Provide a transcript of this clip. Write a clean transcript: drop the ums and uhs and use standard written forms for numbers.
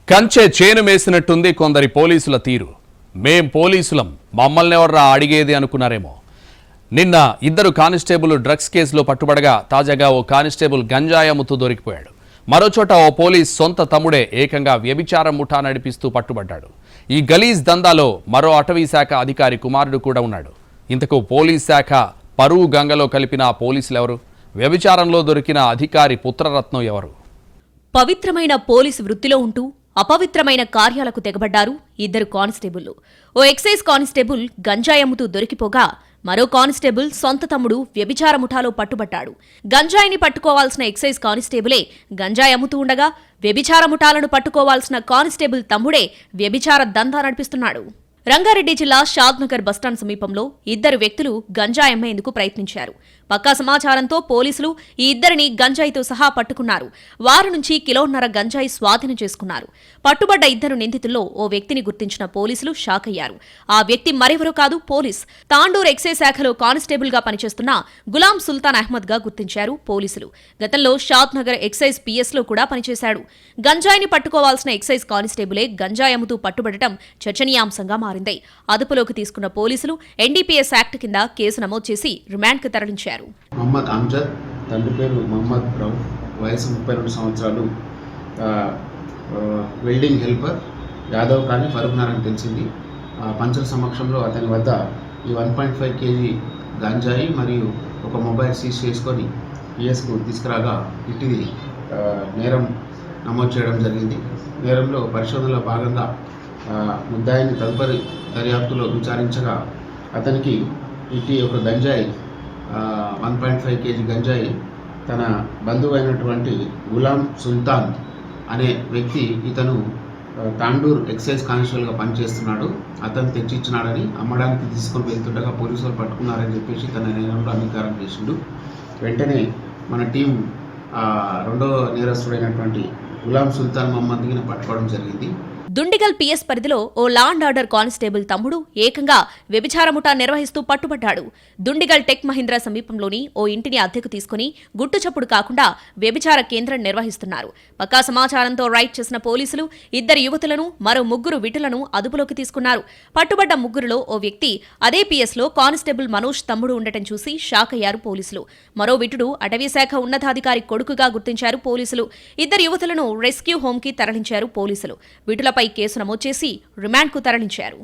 కంచె చేను మేసినట్టుంది కొందరి పోలీసుల తీరు. మేం పోలీసులం, మమ్మల్ని ఎవర్రా అడిగేది అనుకున్నారేమో. నిన్న ఇద్దరు కానిస్టేబుల్ డ్రగ్స్ కేసులో పట్టుబడగా తాజాగా ఓ కానిస్టేబుల్ గంజాయి అమ్ముతూ దొరికిపోయాడు. మరోచోట ఓ పోలీస్ సొంత తమ్ముడే ఏకంగా వ్యభిచారం ముఠా నడిపిస్తూ పట్టుబడ్డాడు. ఈ గలీజ్ దందాలో మరో అటవీ శాఖ అధికారి కుమారుడు కూడా ఉన్నాడు. ఇంతకు పోలీస్ శాఖ పరువు గంగలో కలిపిన పోలీసులెవరు? వ్యభిచారంలో దొరికిన అధికారి పుత్రరత్నం ఎవరు? పవిత్రమైన పోలీసు వృత్తిలో ఉంటూ అపవిత్రమైన కార్యాలకు తెగబడ్డారు ఇద్దరు కానిస్టేబుళ్లు. ఓ ఎక్సైజ్ కానిస్టేబుల్ గంజాయి అమ్ముతూ దొరికిపోగా మరో కానిస్టేబుల్ సొంత తమ్ముడు వ్యభిచార ముఠాలో పట్టుబట్టాడు. గంజాయిని పట్టుకోవాల్సిన ఎక్సైజ్ కానిస్టేబులే గంజాయి అమ్ముతూ ఉండగా వ్యభిచార ముఠాలను పట్టుకోవాల్సిన కానిస్టేబుల్ తమ్ముడే వ్యభిచార దందా నడిపిస్తున్నాడు. రంగారెడ్డి జిల్లా షాద్నగర్ బస్టాండ్ సమీపంలో ఇద్దరు వ్యక్తులు గంజాయి అమ్మేందుకు ప్రయత్నించారు. పక్కా సమాచారంతో పోలీసులు ఈ ఇద్దరిని గంజాయితో సహా పట్టుకున్నారు. వారి నుంచి కిలోన్నర గంజాయి స్వాధీనం చేసుకున్నారు. పట్టుబడ్డ ఇద్దరు నిందితుల్లో ఓ వ్యక్తిని గుర్తించిన పోలీసులు షాక్ అయ్యారు. ఆ వ్యక్తి మరెవరో కాదు, పోలీస్ తాండూర్ ఎక్సైజ్ శాఖలో కానిస్టేబుల్ గా పనిచేస్తున్న గులాం సుల్తాన్ అహ్మద్ గా గుర్తించారు పోలీసులు. గతంలో షాద్నగర్ ఎక్సైజ్ పిఎస్ లో కూడా పనిచేశాడు. గంజాయిని పట్టుకోవాల్సిన ఎక్సైజ్ కానిస్టేబులే గంజాయి అమ్ముతూ పట్టుబడటం చర్చనీయాంశంగా మారింది. అదుపులోకి తీసుకున్న పోలీసులు ఎన్డీపీఎస్ యాక్ట్ కింద కేసు నమోదు చేసి రిమాండ్కు తరలించారు. మహమ్మద్ అమ్జద్, తండ్రి పేరు మహమ్మద్ రౌఫ్, వయసు 32 సంవత్సరాలు, వెల్డింగ్ హెల్పర్, యాదవ్ కానీ ఫరూక్నగర్ అని తెలిసింది. పంచుల సమక్షంలో అతని వద్ద ఈ 1.5 కేజీ గంజాయి మరియు ఒక మొబైల్ సీజ్ చేసుకొని పిఎస్కు తీసుకురాగా ఇటీది నేరం నమోదు చేయడం జరిగింది. నేరంలో పరిశోధనలో భాగంగా ముద్దాయిని తదుపరి దర్యాప్తులో విచారించగా అతనికి ఇటీ ఒక గంజాయి 1.5 కేజీ గంజాయి తన బంధువు అయినటువంటి గులాం సుల్తాన్ అనే వ్యక్తి, ఇతను తాండూర్ ఎక్సైజ్ కానిస్టేబుల్గా పనిచేస్తున్నాడు, అతను తెచ్చిచ్చినాడని అమ్మడానికి తీసుకొని వెళ్తుండగా పోలీసులు పట్టుకున్నారని చెప్పేసి తన నేరంలో అంగీకారం చేసిండు. వెంటనే మన టీం రెండో నేరస్తుడైనటువంటి గులాం సుల్తాన్ మహమ్మద్ని పట్టుకోవడం జరిగింది. దుండిగల్ పిఎస్ పరిధిలో ఓ లా అండ్ ఆర్డర్ కానిస్టేబుల్ తమ్ముడు ఏకంగా వ్యభిచార ముఠా నిర్వహిస్తూ పట్టుబడ్డాడు. దుండిగల్ టెక్ మహీంద్రా సమీపంలోని ఓ ఇంటిని అద్దెకు తీసుకుని గుట్టుచప్పుడు కాకుండా వ్యభిచార కేంద్రం నిర్వహిస్తున్నారు. పక్కా సమాచారంతో రైడ్ చేసిన పోలీసులు ఇద్దరు యువతులను, మరో ముగ్గురు విటులను అదుపులోకి తీసుకున్నారు. పట్టుబడ్డ ముగ్గురులో ఓ వ్యక్తి అదే పిఎస్ లో కానిస్టేబుల్ మనోజ్ తమ్ముడు ఉండటం చూసి షాక్ అయ్యారు పోలీసులు. మరో విటుడు అటవీ శాఖ ఉన్నతాధికారి కొడుకుగా గుర్తించారు పోలీసులు. ఇద్దరు యువతులను రెస్క్యూ హోంకి తరలించారు పోలీసులు. విటులపై కేసు నమోదు చేసి రిమాండ్కు తరలించారు.